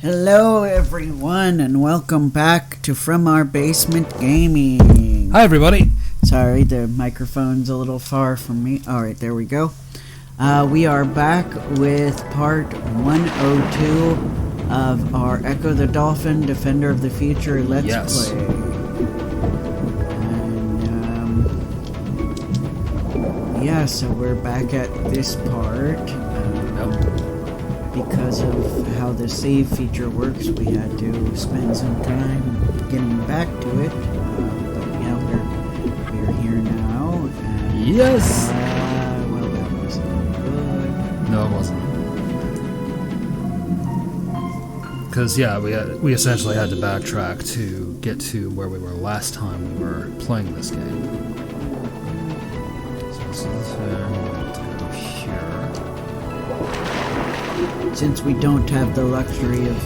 Hello everyone and welcome back to From Our Basement Gaming. Hi everybody. Sorry, the microphone's a little far from me. Alright, there we go. We are back with part 102 of our Ecco the Dolphin Defender of the Future Let's Play. And yeah, so we're back at this part. Because of how the save feature works, we had to spend some time getting back to it. But yeah, we're here now. And, yes. Well, that wasn't good. No, it wasn't. Because yeah, we essentially had to backtrack to get to where we were last time we were playing this game. So let's go here. Since we don't have the luxury of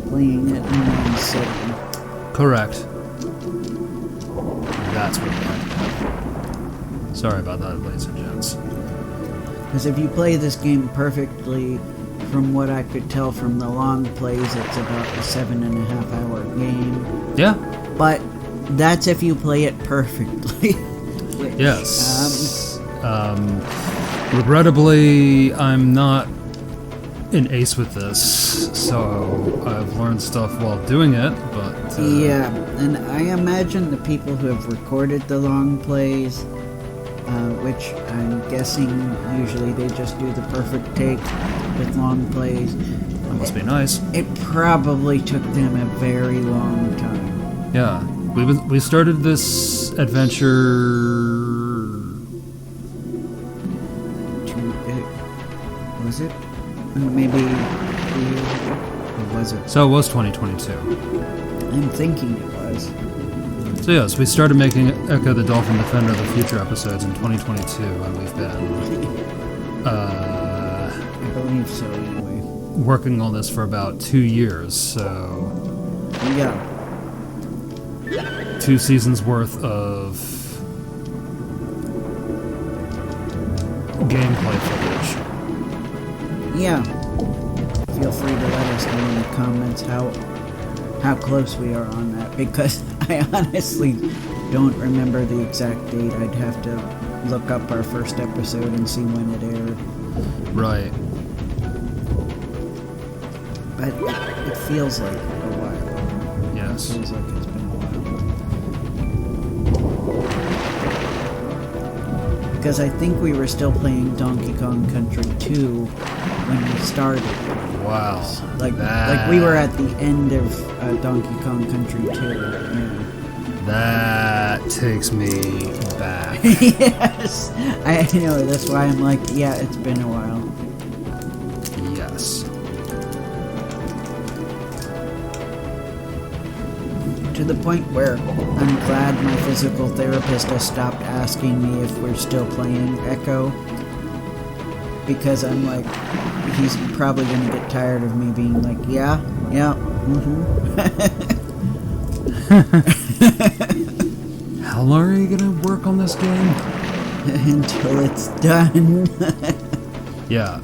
playing it in one sitting. Correct. That's what we had to do. Sorry about that, ladies and gents. Because if you play this game perfectly, from what I could tell from the long plays, it's about a 7.5 hour game. Yeah. But that's if you play it perfectly. Which, yes. Regrettably, I'm not an ace with this, so I've learned stuff while doing it, but... yeah, and I imagine the people who have recorded the long plays, which I'm guessing usually they just do the perfect take with long plays. That must be nice. It probably took them a very long time. Yeah, we started this adventure... Was it? Maybe... Or was it? So it was 2022. I'm thinking it was. So yes, we started making Ecco the Dolphin Defender of the Future episodes in 2022, and we've been... I believe so, anyway. Working on this for about 2 years, so... Yeah. 2 seasons worth of... gameplay footage. Yeah. Feel free to let us know in the comments how close we are on that, because I honestly don't remember the exact date. I'd have to look up our first episode and see when it aired. Right. But it feels like a while. Yes. It feels like it's been a while. Because I think we were still playing Donkey Kong Country 2 when we started. Wow. Like we were at the end of Donkey Kong Country 2. Yeah. That takes me back. Yes! I know, that's why I'm like, yeah, it's been a while. Yes. To the point where I'm glad my physical therapist has stopped asking me if we're still playing Ecco. Because I'm like, he's probably going to get tired of me being like, yeah, mm-hmm. How long are you going to work on this game? Until it's done. Yeah.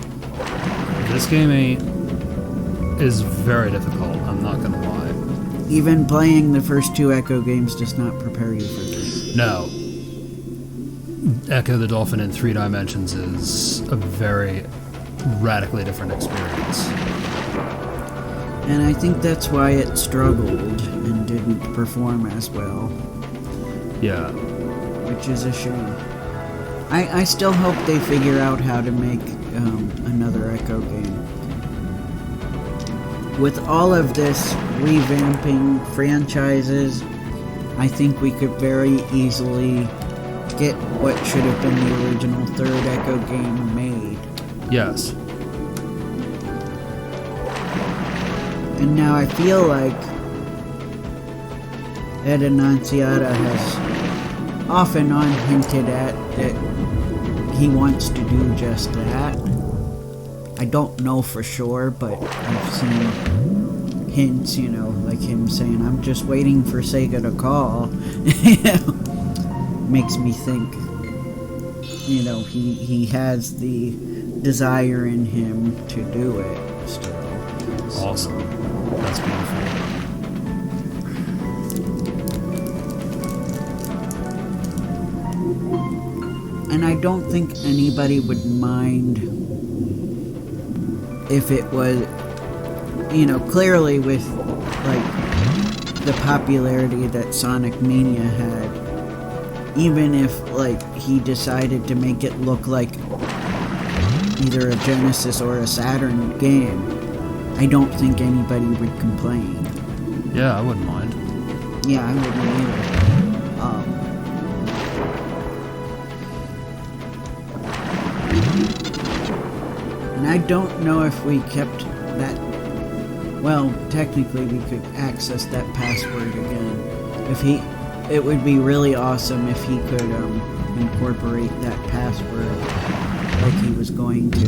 This game is very difficult, I'm not going to lie. Even playing the first 2 Ecco games does not prepare you for this. No. Ecco the Dolphin in 3 dimensions is a very radically different experience. And I think that's why it struggled and didn't perform as well. Yeah. Which is a shame. I still hope they figure out how to make another Ecco game. With all of this revamping franchises, I think we could very easily get what should have been the original 3rd Ecco game made. Yes. And now I feel like Ed Annunziata has off and on hinted at that he wants to do just that. I don't know for sure, but I've seen hints, you know, like him saying, I'm just waiting for Sega to call. Makes me think, you know, he has the desire in him to do it still. Awesome. That's beautiful. And I don't think anybody would mind if it was, clearly with, like, the popularity that Sonic Mania had, even if, like, he decided to make it look like either a Genesis or a Saturn game, I don't think anybody would complain. Yeah, I wouldn't mind. Yeah, I wouldn't either. And I don't know if we kept that. Well, technically, we could access that password again. It would be really awesome if he could incorporate that password like he was going to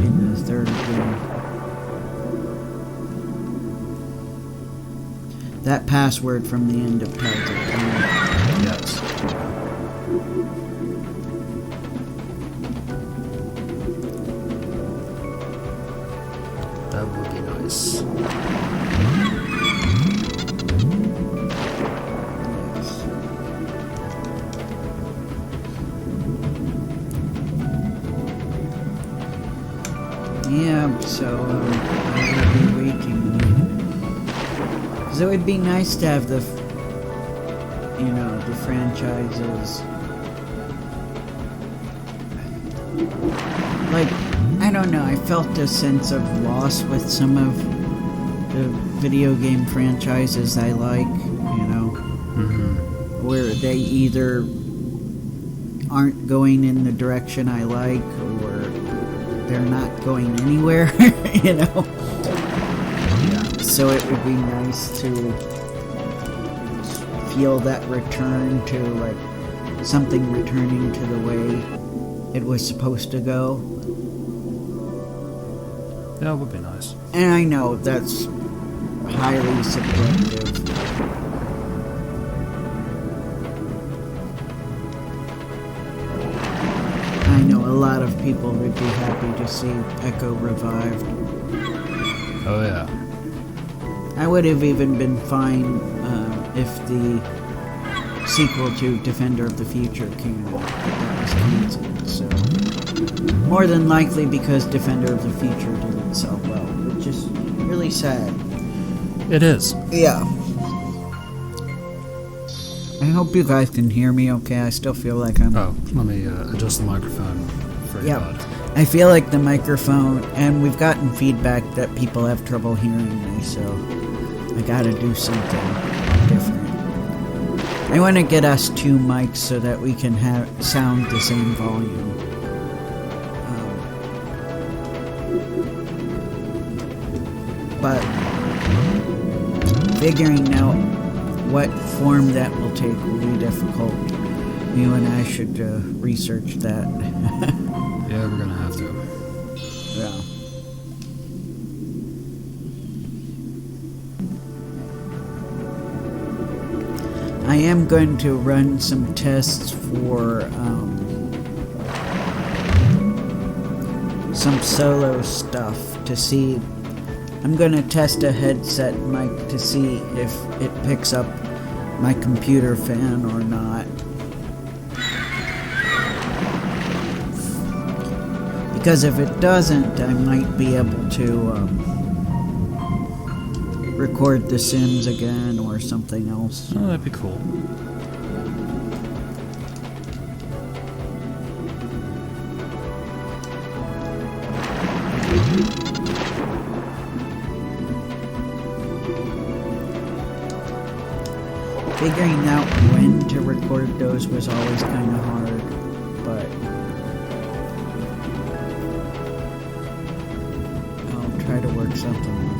in the third game. That password from the end of Title. Yes. That would be nice. Yeah, so I will be waiting. Because it would be nice to have the franchises. Like, I don't know, I felt a sense of loss with some of the video game franchises I like, where they either aren't going in the direction I like, or they're not going anywhere, Yeah. So it would be nice to feel that return to, like, something returning to the way it was supposed to go. Yeah, it would be nice. And I know that's highly subjective. I know a lot of people would be happy to see Echo revived. Oh, yeah. I would have even been fine if the sequel to Defender of the Future came out, but that was canceled, so... More than likely because Defender of the Future didn't sell well, which is really sad. It is. Yeah. I hope you guys can hear me okay. I still feel like I'm... Oh, let me adjust the microphone for you. Yeah. I feel like the microphone, and we've gotten feedback that people have trouble hearing me, so I gotta do something different. I want to get us 2 mics so that we can have sound the same volume. But figuring out what form that will take will be difficult. You and I should research that. Yeah, we're gonna have to. Yeah. I am going to run some tests for some solo stuff to see. I'm going to test a headset mic to see if it picks up my computer fan or not. Because if it doesn't, I might be able to record The Sims again or something else. Oh, that'd be cool. Figuring out when to record those was always kind of hard, but I'll try to work something out.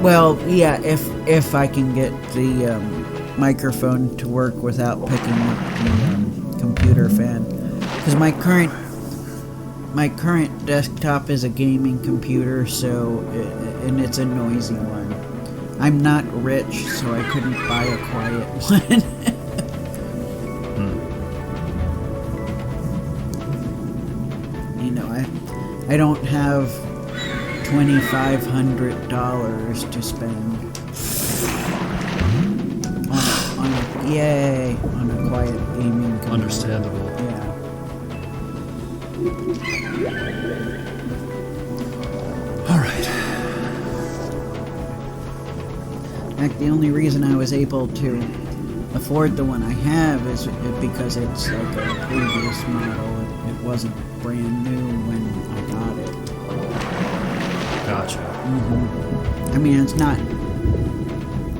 Well, yeah, if I can get the microphone to work without picking up the computer fan, because my current desktop is a gaming computer, and it's a noisy one. I'm not rich, so I couldn't buy a quiet one. I don't have $2,500 to spend on a quiet gaming computer. Understandable. Yeah. All right. In fact, the only reason I was able to afford the one I have is because it's like a previous model. It wasn't brand new when I got it. Gotcha. I mean, it's not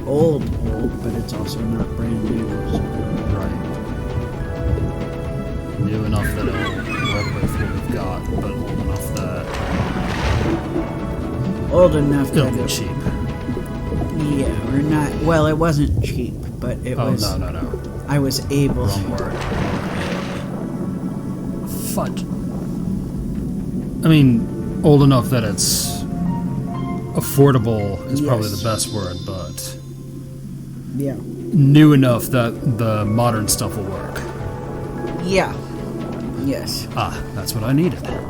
old, but it's also not brand new. So. Right. New enough that it'll work with what we've got, but old enough that it'll be cheap. Yeah, or not. Well, it wasn't cheap, but it was. Oh, no. I was able Wrong to. word. Fudge. I mean, old enough that it's affordable is probably the best word, but yeah, new enough that the modern stuff will work. Yeah. Yes. Ah, that's what I needed. Oh.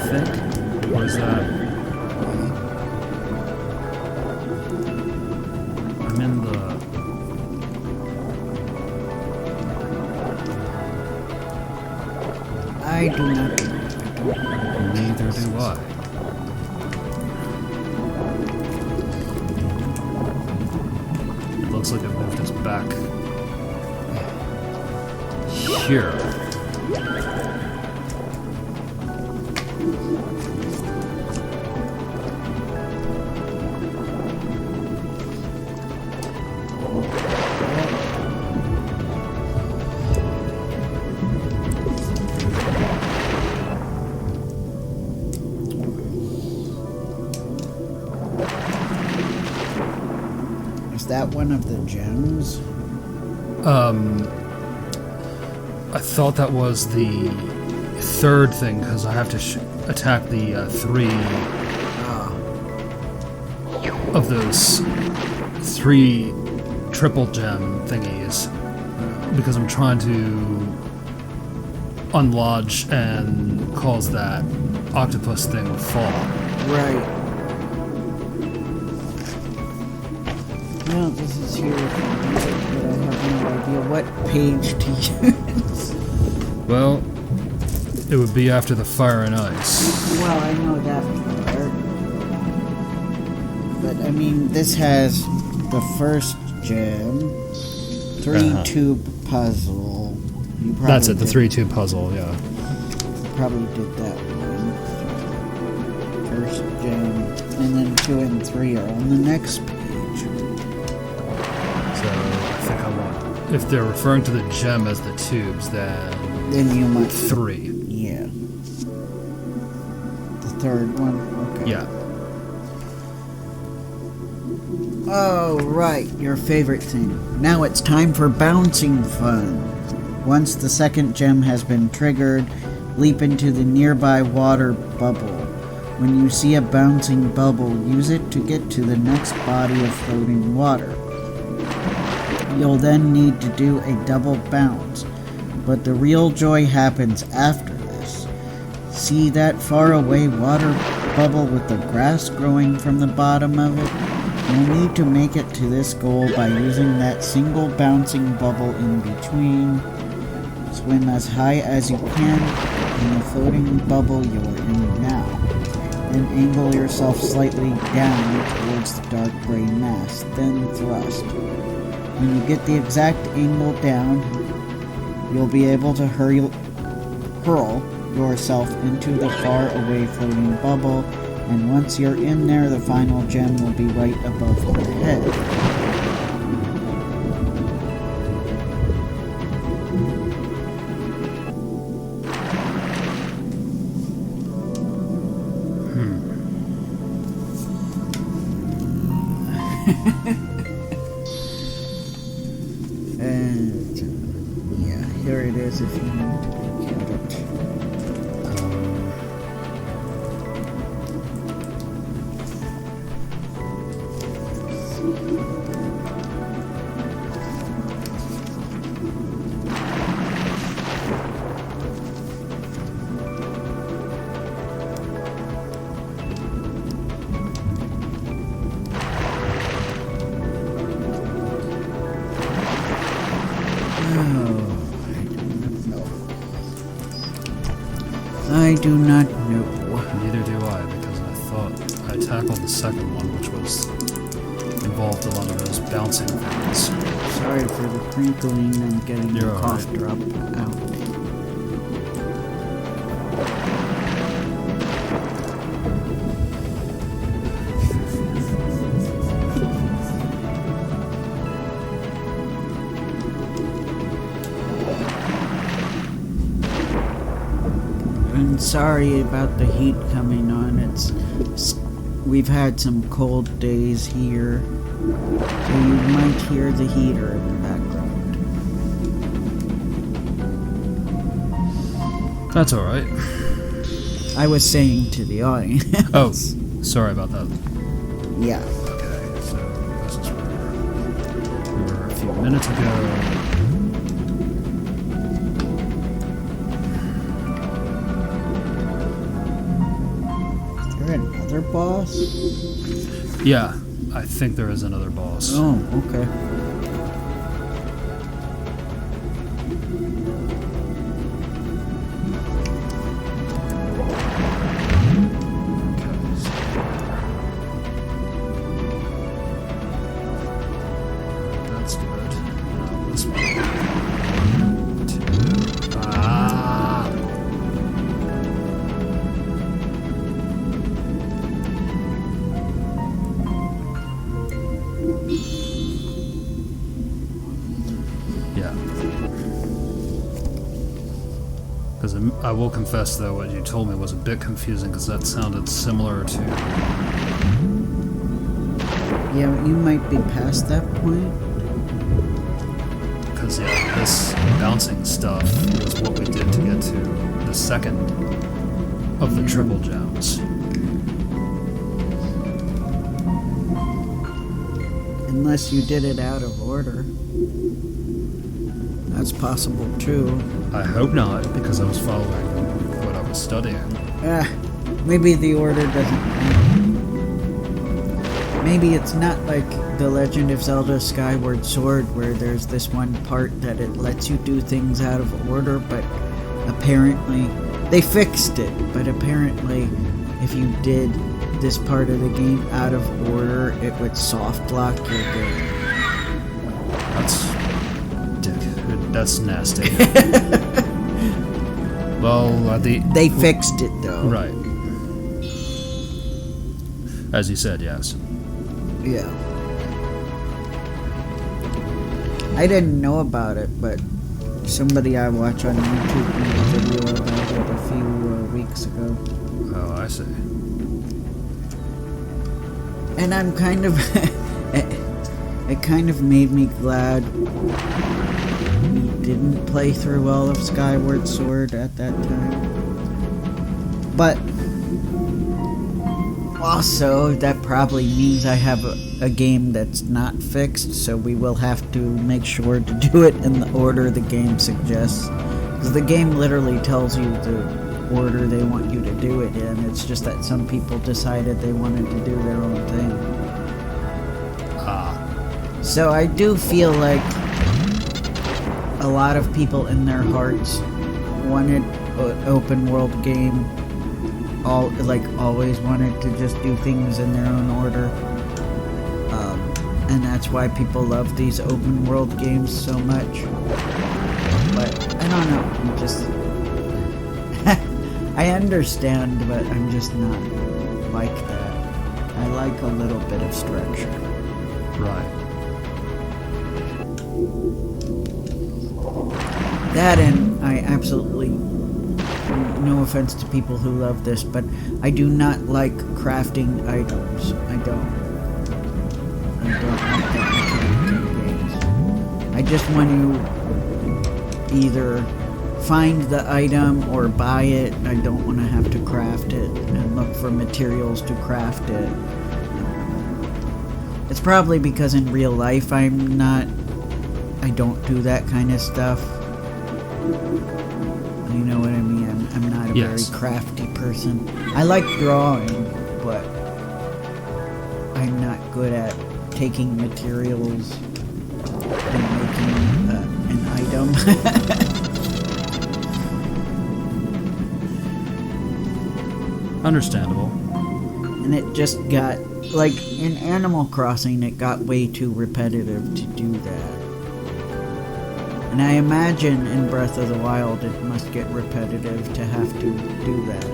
Thick? What is that? I'm in the... I do not. Neither do I. It looks like it moved us back here. Is that one of the gems? I thought that was the third thing because I have to attack the three of those three triple gem thingies because I'm trying to unlodge and cause that octopus thing to fall. Right. Well, this is here, but I have no idea what page to use. Well, it would be after the fire and ice. Well, I know that part. But, I mean, this has the first gem, three-tube puzzle. That's it, the 3-2 puzzle, yeah. You probably did that one. First gem, and then 2 and 3 are on the next page. So I think I want. If they're referring to the gem as the tubes, then you want 3. Yeah. The third one? Okay. Yeah. Oh, right. Your favorite thing. Now it's time for bouncing fun. Once the second gem has been triggered, leap into the nearby water bubble. When you see a bouncing bubble, use it to get to the next body of floating water. You'll then need to do a double bounce, but the real joy happens after this. See that faraway water bubble with the grass growing from the bottom of it? You'll need to make it to this goal by using that single bouncing bubble in between. Swim as high as you can in the floating bubble you're in now. Then angle yourself slightly down towards the dark gray mass, then thrust. When you get the exact angle down, you'll be able to hurl yourself into the far away floating bubble, and once you're in there, the final gem will be right above your head. And yeah, here it is if you need to look at it. I do not know. Neither do I, because I thought I tackled the second one, which was involved a lot of those bouncing things. Sorry for the crinkling and getting the You're cough alright. drop out. And sorry about the heat coming on. We've had some cold days here, so you might hear the heater in the background. That's alright. I was saying to the audience. Oh, sorry about that. Yeah. Okay, so this is where we were a few minutes ago. Another boss? Yeah, I think there is another boss. Oh, okay. That's good. Now this one. Ah! Yeah. Because I will confess, though, what you told me was a bit confusing, because that sounded similar to... Yeah, you might be past that point. Because, yeah, this bouncing stuff was what we did to get to the second of the triple gems. Unless you did it out of order. That's possible too. I hope not, because I was following what I was studying. Maybe the order doesn't matter. Maybe it's not like The Legend of Zelda Skyward Sword, where there's this one part that it lets you do things out of order, but apparently they fixed it. But apparently, if you did this part of the game out of order, it would soft lock your game. That's nasty. Well, they fixed it though. Right. As you said, yes. Yeah. I didn't know about it, but somebody I watch on YouTube made a video about it a few weeks ago. Oh, I see. And I'm kind of... it kind of made me glad we didn't play through all of Skyward Sword at that time. But also, that probably means I have a game that's not fixed, so we will have to make sure to do it in the order the game suggests. Because the game literally tells you the order they want you to do it in. It's just that some people decided they wanted to do their own thing. So I do feel like a lot of people in their hearts wanted an open world game, always wanted to just do things in their own order, and that's why people love these open world games so much. But I don't know, I'm just I understand, but I'm just not like that. I like a little bit of structure. Right. That, and I absolutely, no offense to people who love this, but I do not like crafting items. I don't like that mechanic in games. I just want to either find the item or buy it. I don't want to have to craft it and look for materials to craft it. It's probably because in real life I don't do that kind of stuff. You know what I mean? I'm not a very crafty person. I like drawing, but I'm not good at taking materials and making an item. Understandable. And it just got, like, in Animal Crossing, it got way too repetitive to do that. And I imagine in Breath of the Wild it must get repetitive to have to do that.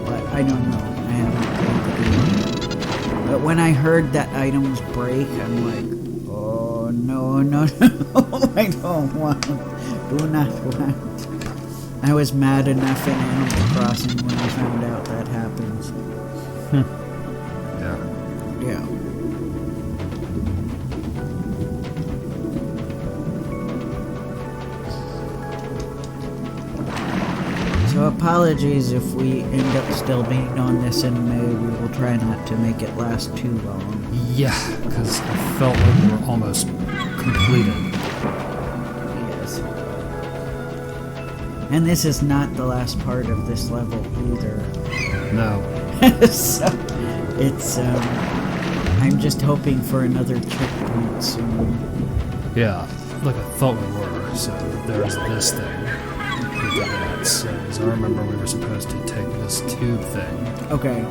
But I don't know. I haven't played the game. But when I heard that items break, I'm like, oh no, no, no, I don't want, do not want. I was mad enough in Animal Crossing when I found out that happens. Yeah. Yeah. So apologies if we end up still being on this in May. We will try not to make it last too long. Yeah, because I felt like we were almost completed. Yes. And this is not the last part of this level either. No. So it's I'm just hoping for another checkpoint soon. Yeah, like I thought we were. So there's this thing. We did that. So as I remember, we were supposed to take this tube thing. Okay.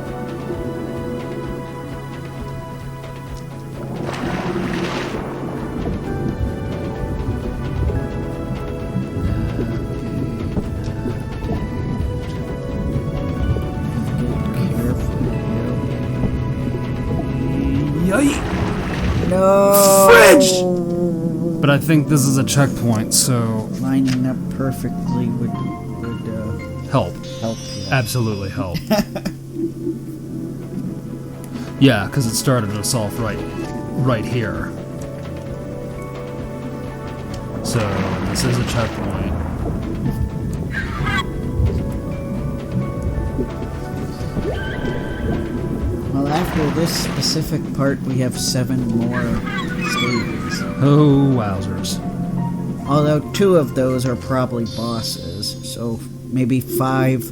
No! Fridge! But I think this is a checkpoint, so Lining up perfectly would help. help. Absolutely help. Yeah, because it started us off right here. So this is a checkpoint. Well, after this specific part, we have 7 more stages. Oh, wowzers. Although 2 of those are probably bosses, so maybe 5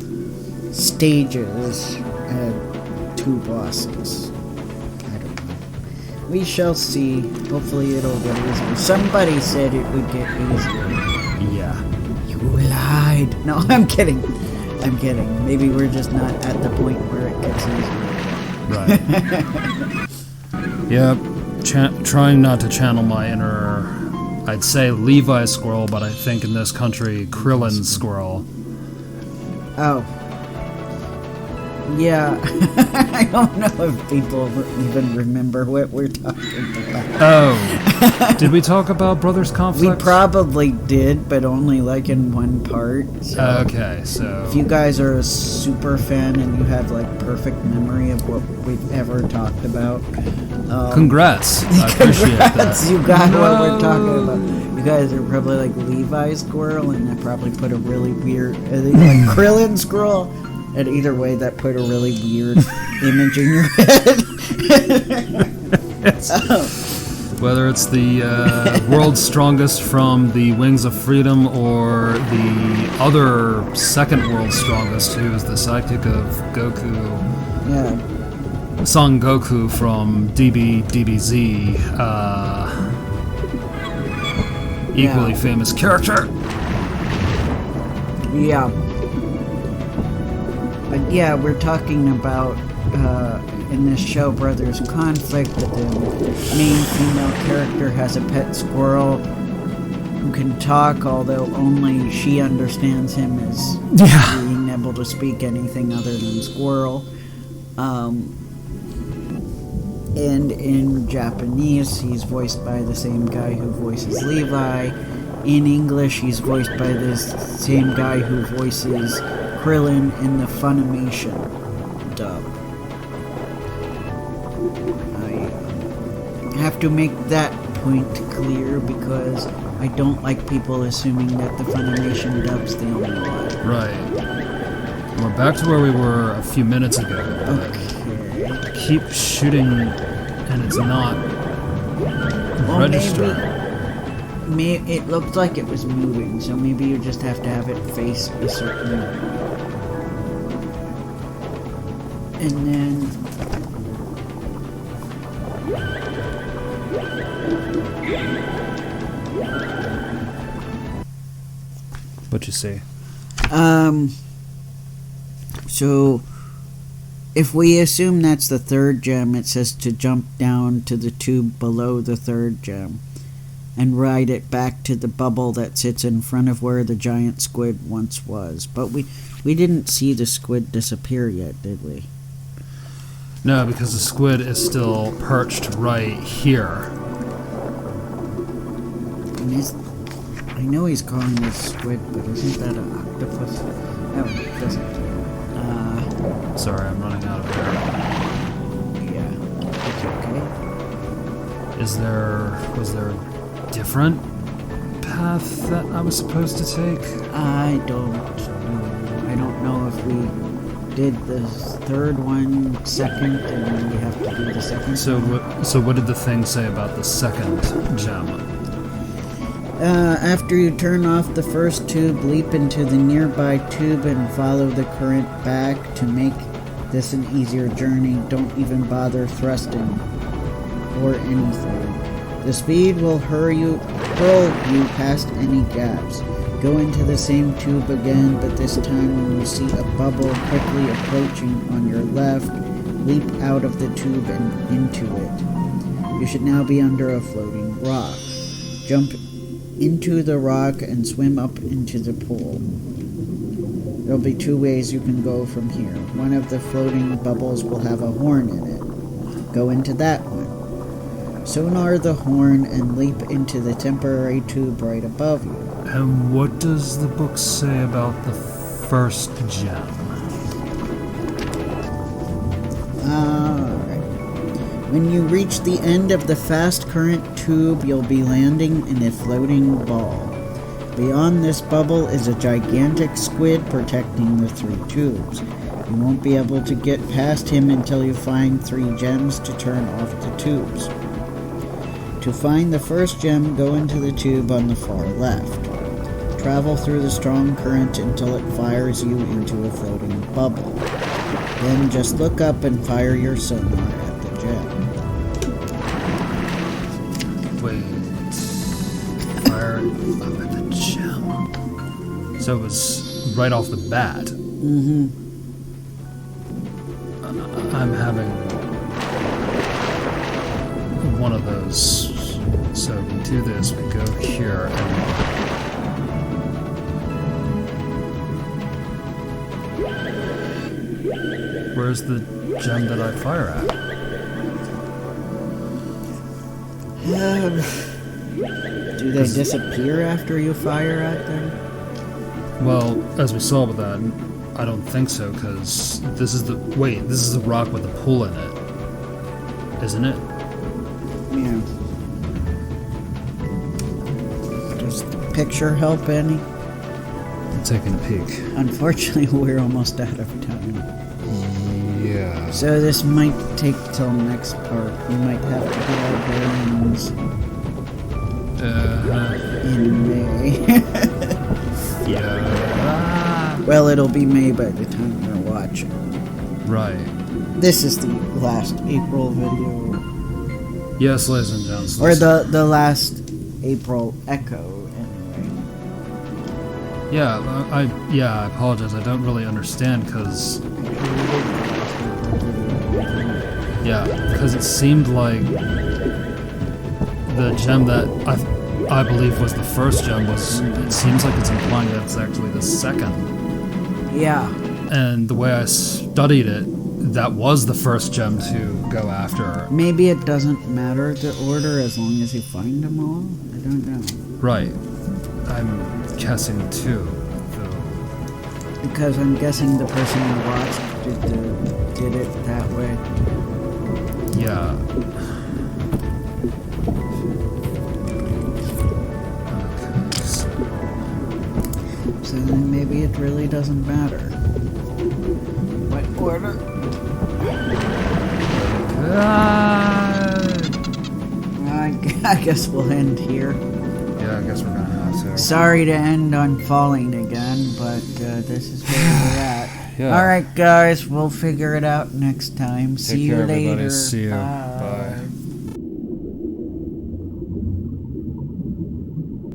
stages and 2 bosses. I don't know. We shall see. Hopefully it'll get easier. Somebody said it would get easier. Yeah. You lied. No, I'm kidding. I'm kidding. Maybe we're just not at the point where it gets easier. Right. Yep. Trying not to channel my inner, I'd say Levi squirrel, but I think in this country, Krillin squirrel. Oh. Yeah. I don't know if people even remember what we're talking about. Oh. Did we talk about Brothers Conflict? We probably did, but only like in one part. So Okay, so if you guys are a super fan and you have like perfect memory of what we've ever talked about, congrats. I appreciate congrats, that. you got what we're talking about. You guys are probably like Levi squirrel, and I probably put a really weird, like Krillin squirrel. And either way, that put a really weird image in your head. Whether it's the world's strongest from the Wings of Freedom or the other second world's strongest, who is the sidekick of Goku, Yeah. Son Goku from DBZ, equally famous character. Yeah. But yeah, we're talking about, in this show, Brothers Conflict, that the main female character has a pet squirrel who can talk, although only she understands him as being able to speak anything other than squirrel. And in Japanese, he's voiced by the same guy who voices Levi. In English, he's voiced by this same guy who voices Krillin in the Funimation dub. I have to make that point clear because I don't like people assuming that the Funimation dub's the only one. Right. We're back to where we were a few minutes ago. Okay. I keep shooting and it's not registering. Maybe it looked like it was moving, so maybe you just have to have it face a certain way. And then What you see? So if we assume that's the third gem, it says to jump down to the tube below the third gem and ride it back to the bubble that sits in front of where the giant squid once was. But we didn't see the squid disappear yet, did we? No, because the squid is still perched right here. And I know he's calling this squid, but isn't that an octopus? No, it doesn't. Sorry, I'm running out of air. Yeah, it's okay. Was there a different path that I was supposed to take? I don't know. I don't know if we did the third one second and then we have to do the second one. So what did the thing say about the second gem? After you turn off the first tube, leap into the nearby tube and follow the current back. To make this an easier journey, don't even bother thrusting or anything. The speed will hurl you past any gaps. Go into the same tube again, but this time when you see a bubble quickly approaching on your left, leap out of the tube and into it. You should now be under a floating rock. Jump into the rock and swim up into the pool. There'll be two ways you can go from here. One of the floating bubbles will have a horn in it. Go into that one. Sonar the horn and leap into the temporary tube right above you. And what does the book say about the first gem? Alright. When you reach the end of the fast current tube, you'll be landing in a floating ball. Beyond this bubble is a gigantic squid protecting the three tubes. You won't be able to get past him until you find 3 gems to turn off the tubes. To find the first gem, go into the tube on the far left. Travel through the strong current until it fires you into a floating bubble. Then just look up and fire your sonar at the gem. Wait. Fire up at the gem. So it was right off the bat. Mm-hmm. I'm having one of those. So we do this, we go here, and where's the gem that I fire at? Do they disappear after you fire at them? Well, as we saw with that, I don't think so, because this is the rock with the pool in it, isn't it? Yeah. Does the picture help any? I'm taking a peek. Unfortunately, we're almost out of time. Yeah. So this might take till next part. We might have to get our bearings in May. Yeah. Well, it'll be May by the time you're watching. Right. This is the last April video. Yes, ladies and gents. Or the last April Echo, anyway. Yeah, I apologize. I don't really understand, because... Yeah, because it seemed like the gem that I believe was the first gem was... It seems like it's implying that it's actually the second. Yeah. And the way I studied it, that was the first gem to go after. Maybe it doesn't matter the order as long as you find them all? I don't know. Right. I'm guessing too, though. Because I'm guessing the person who watched did it that way. Yeah. Okay, so then maybe it really doesn't matter. What order? I guess we'll end here. Yeah, I guess we're gonna have to. Sorry to end on falling again, but this is where we're at. Yeah. Alright guys, we'll figure it out next time. See you care, later. everybody. See you. Bye.